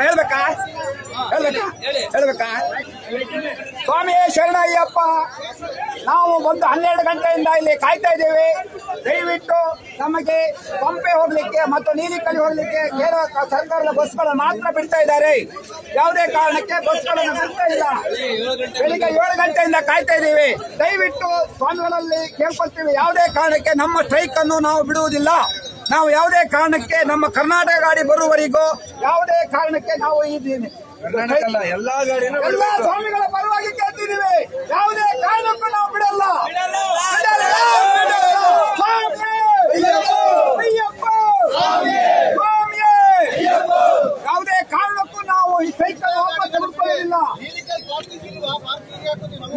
ಹೇಳ್ಬೇಕಾ ಸ್ವಾಮಿ ಶರಣಯ್ಯಪ್ಪ, ನಾವು ಒಂದು 12 ಗಂಟೆಯಿಂದ ಇಲ್ಲಿ ಕಾಯ್ತಾ ಇದ್ದೇವೆ. ದಯವಿಟ್ಟು ನಮಗೆ ಪಂಪೆ ಹೋಗ್ಲಿಕ್ಕೆ ಮತ್ತು ನೀಲಿಕಲಿ ಹೋಗ್ಲಿಕ್ಕೆ ಕೇರಳ ಸರ್ಕಾರದ ಬಸ್ಗಳು ಮಾತ್ರ ಬಿಡ್ತಾ ಇದ್ದಾರೆ. ಯಾವುದೇ ಕಾರಣಕ್ಕೆ ಬಸ್ಗಳನ್ನು ಬಿಡ್ತಾ ಇಲ್ಲ. ಬೆಳಿಗ್ಗೆ 7 ಗಂಟೆಯಿಂದ ಕಾಯ್ತಾ ಇದ್ದೇವೆ. ದಯವಿಟ್ಟು ಸ್ವಾಮಿಗಳಲ್ಲಿ ಕೇಳ್ಕೊಳ್ತೀವಿ, ಯಾವುದೇ ಕಾರಣಕ್ಕೆ ನಮ್ಮ ಸ್ಟ್ರೈಕ್ ಅನ್ನು ನಾವು ಬಿಡುವುದಿಲ್ಲ. ನಾವು ಯಾವುದೇ ಕಾರಣಕ್ಕೆ ನಮ್ಮ ಕರ್ನಾಟಕ ಗಾಡಿ ಬರುವವರೆಗೂ ಯಾವುದೇ ಕಾರಣಕ್ಕೆ ನಾವು ಎಲ್ಲಾ ಸ್ವಾಮಿಗಳ ಪರವಾಗಿ ಕೇಳ್ತಿದ್ದೀವಿ. ಯಾವುದೇ ಕಾರಣಕ್ಕೂ ನಾವು ಬಿಡಲ್ಲ. ಯಾವುದೇ ಕಾರಣಕ್ಕೂ ನಾವು ಈ ಸೈಕಲ್ ವಾಪಸ್ ತೆಗೆದುಕೊಳ್ಳಲಿಲ್ಲ.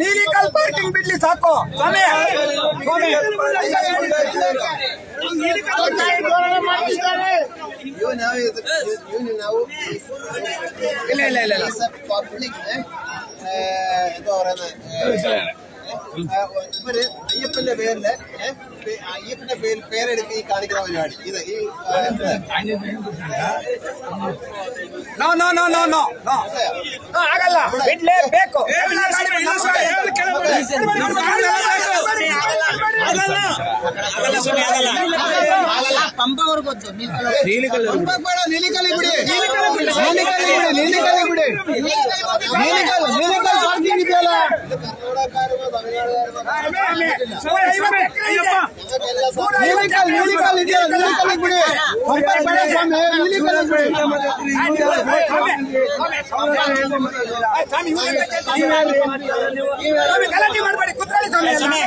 ನೀಲಿಕಲ್ ಪಾರ್ಕಿಂಗ್ ಬಿಡ್ಲಿ ಸಾಕು. ಸ್ವಾಮಿ ಇಲ್ಲ പബ്ലിക് എന്താ പറയുന്നത് അയ്യപ്പന്റെ പേരില് അയ്യപ്പന്റെ പേരെടുത്ത് ഈ കാണിക്കുന്ന പരിപാടി ഇത് ഈ ಆಗಲ್ಲ, ಬಿಡ್ಲೇಬೇಕು. ನೀಲಿಕಲಿ ಬಿಡಿ ಪಾರ್ಕಿಂಗ್ ಇದೆಯಲ್ಲ. ಗಲಾಟೆ ಮಾಡಬೇಡಿ, ಕುತ್ಕೊಳ್ಳಿ ಸ್ವಾಮಿ.